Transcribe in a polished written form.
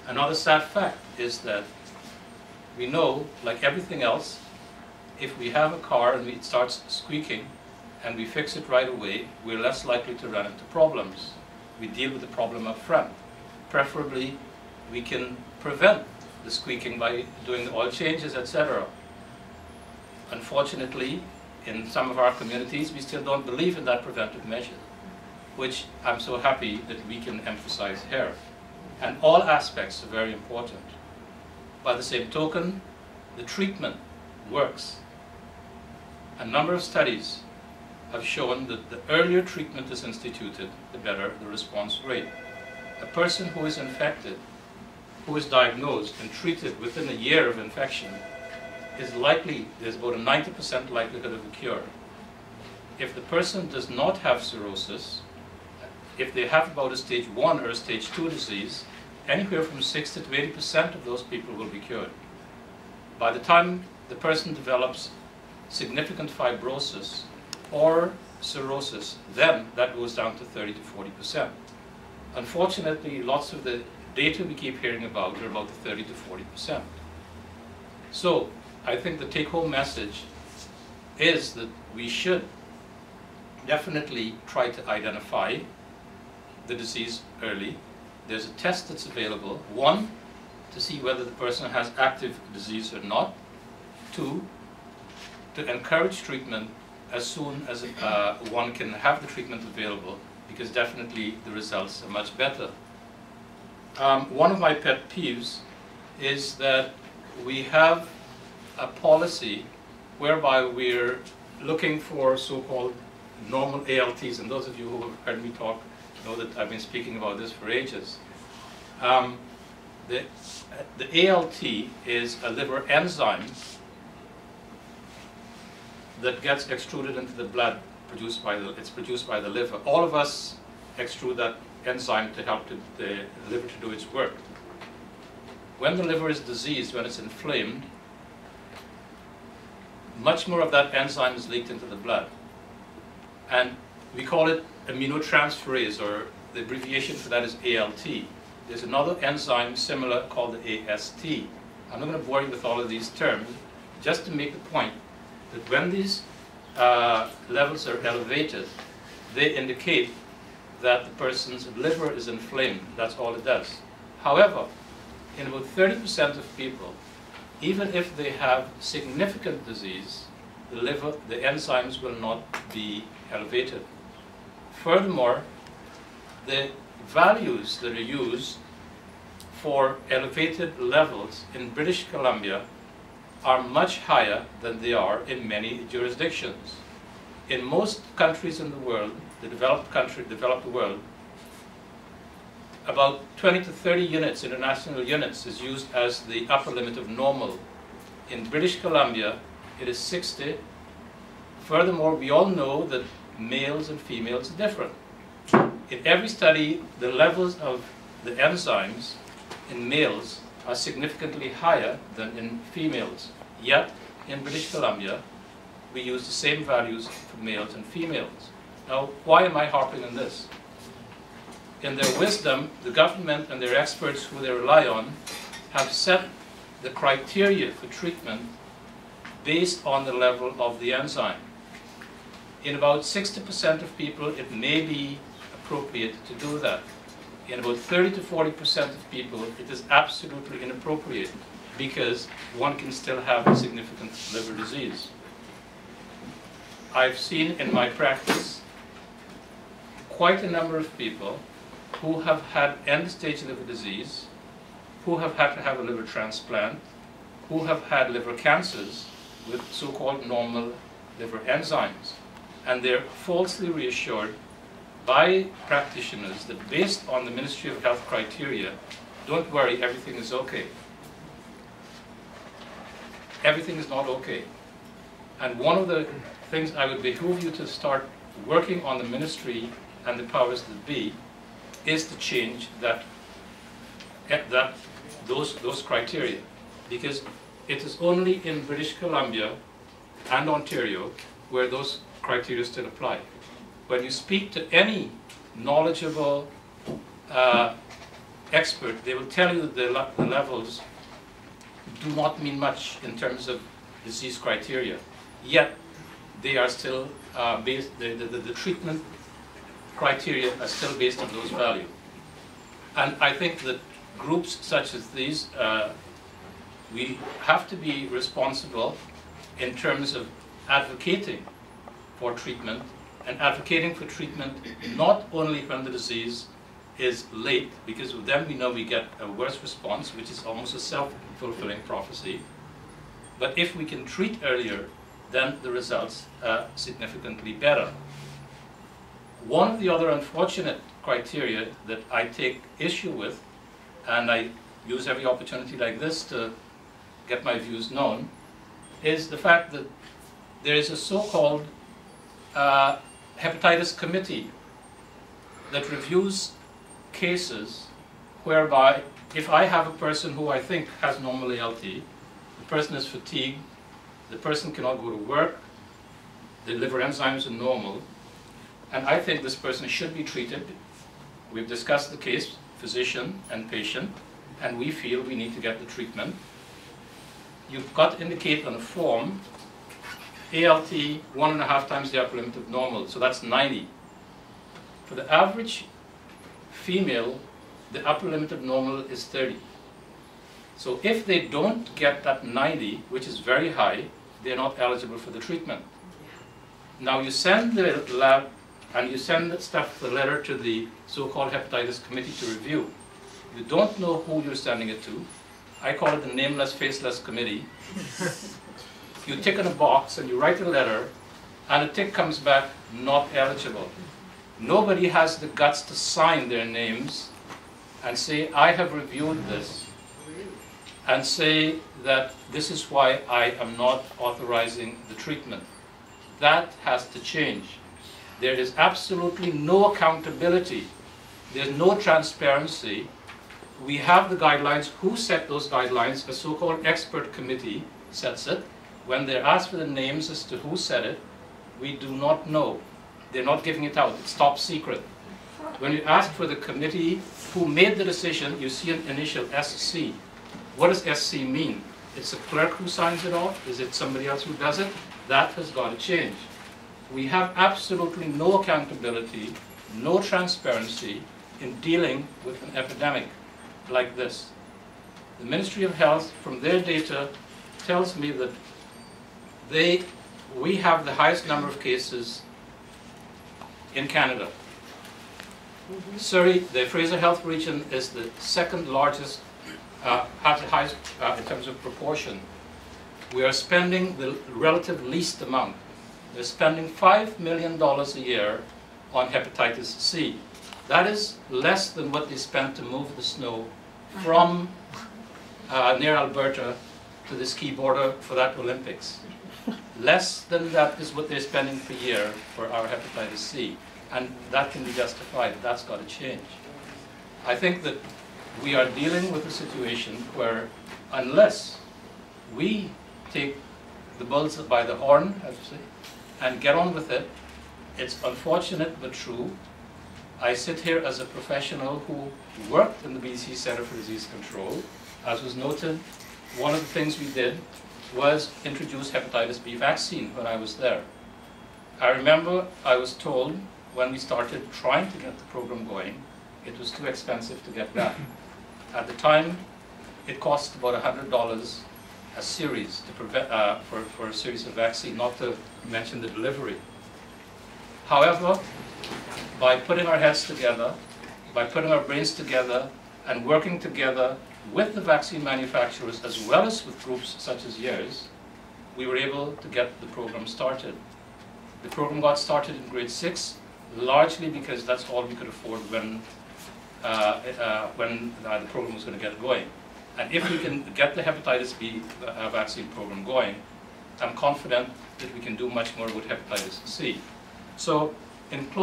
Another sad fact is that we know, like everything else, if we have a car and it starts squeaking and we fix it right away, we're less likely to run into problems. We deal with the problem up front. Preferably, we can prevent the squeaking by doing the oil changes, etc. Unfortunately, in some of our communities, we still don't believe in that preventive measure, which I'm so happy that we can emphasize here. And all aspects are very important. By the same token, the treatment works. A number of studies have shown that the earlier treatment is instituted, the better the response rate. A person who is infected, who is diagnosed and treated within a year of infection, is likely, there's about a 90% likelihood of a cure. If the person does not have cirrhosis, if they have about a stage 1 or a stage 2 disease, anywhere from 60 to 80% of those people will be cured. By the time the person develops significant fibrosis or cirrhosis, then that goes down to 30 to 40%. Unfortunately, lots of the data we keep hearing about are about the 30 to 40%. So, I think the take-home message is that we should definitely try to identify the disease early. There's a test that's available. 1, to see whether the person has active disease or not. 2, to encourage treatment as soon as one can have the treatment available, because definitely the results are much better. One of my pet peeves is that we have a policy whereby we're looking for so-called normal ALTs, and those of you who have heard me talk know that I've been speaking about this for ages. The ALT is a liver enzyme that gets extruded into the blood, it's produced by the liver. All of us extrude that enzyme to help the liver to do its work. When the liver is diseased, when it's inflamed, much more of that enzyme is leaked into the blood. And we call it aminotransferase, or the abbreviation for that is ALT. There's another enzyme similar called the AST. I'm not going to bore you with all of these terms, just to make the point that when these levels are elevated, they indicate that the person's liver is inflamed. That's all it does. However, in about 30% of people, even if they have significant disease, the enzymes will not be elevated. Furthermore, the values that are used for elevated levels in British Columbia are much higher than they are in many jurisdictions. In most countries in the world, the developed world, about 20 to 30 units, international units, is used as the upper limit of normal. In British Columbia, it is 60. Furthermore, we all know that males and females are different. In every study, the levels of the enzymes in males are significantly higher than in females. Yet, in British Columbia, we use the same values for males and females. Now, why am I harping on this? In their wisdom, the government and their experts who they rely on have set the criteria for treatment based on the level of the enzyme. In about 60% of people, it may be appropriate to do that. In about 30 to 40% of people, it is absolutely inappropriate, because one can still have a significant liver disease. I've seen in my practice quite a number of people who have had end-stage liver disease, who have had to have a liver transplant, who have had liver cancers with so-called normal liver enzymes. And they're falsely reassured by practitioners that based on the Ministry of Health criteria, don't worry, everything is okay. Everything is not okay. And one of the things I would behoove you to start working on the ministry and the powers that be is to change those criteria. Because it is only in British Columbia and Ontario where those criteria still apply. When you speak to any knowledgeable expert, they will tell you that the levels do not mean much in terms of disease criteria. Yet, they are still based, the treatment criteria are still based on those values. And I think that groups such as these, we have to be responsible in terms of advocating for treatment, and advocating for treatment not only when the disease is late, because then we know we get a worse response, which is almost a self-fulfilling prophecy. But if we can treat earlier, then the results are significantly better. One of the other unfortunate criteria that I take issue with, and I use every opportunity like this to get my views known, is the fact that there is a so-called hepatitis committee that reviews cases whereby if I have a person who I think has normal ALT, the person is fatigued, the person cannot go to work, the liver enzymes are normal, and I think this person should be treated. We've discussed the case, physician and patient, and we feel we need to get the treatment. You've got to indicate on a form ALT 1.5 times the upper limit of normal, so that's 90. For the average female, the upper limit of normal is 30. So if they don't get that 90, which is very high, they're not eligible for the treatment. Now you send the lab and you send the letter to the so-called hepatitis committee to review. You don't know who you're sending it to. I call it the nameless, faceless committee. You tick in a box and you write a letter, and a tick comes back, not eligible. Nobody has the guts to sign their names and say, I have reviewed this, and say that this is why I am not authorizing the treatment. That has to change. There is absolutely no accountability. There's no transparency. We have the guidelines. Who set those guidelines? A so-called expert committee sets it. When they're asked for the names as to who said it, we do not know. They're not giving it out. It's top secret. When you ask for the committee who made the decision, you see an initial SC. What does SC mean? It's a clerk who signs it off? Is it somebody else who does it? That has got to change. We have absolutely no accountability, no transparency in dealing with an epidemic like this. The Ministry of Health, from their data, tells me that we have the highest number of cases in Canada. Surrey, the Fraser Health region, is the second largest, has the highest in terms of proportion. We are spending the relative least amount. They're spending $5 million a year on hepatitis C. That is less than what they spent to move the snow from near Alberta to the ski border for that Olympics. Less than that is what they're spending per year for our hepatitis C. And that can be justified. That's got to change. I think that we are dealing with a situation where unless we take the bulls by the horn, as you say, and get on with it, it's unfortunate but true. I sit here as a professional who worked in the BC Centre for Disease Control. As was noted, one of the things we did was introduce hepatitis B vaccine when I was there. I remember I was told when we started trying to get the program going, it was too expensive to get that. At the time, it cost about $100 a series to for a series of vaccine, not to mention the delivery. However, by putting our heads together, by putting our brains together, and working together with the vaccine manufacturers as well as with groups such as yours, we were able to get the program started. The program got started in grade 6, largely because that's all we could afford when the program was going to get going. And if we can get the hepatitis B vaccine program going, I'm confident that we can do much more with hepatitis C. So, in closing,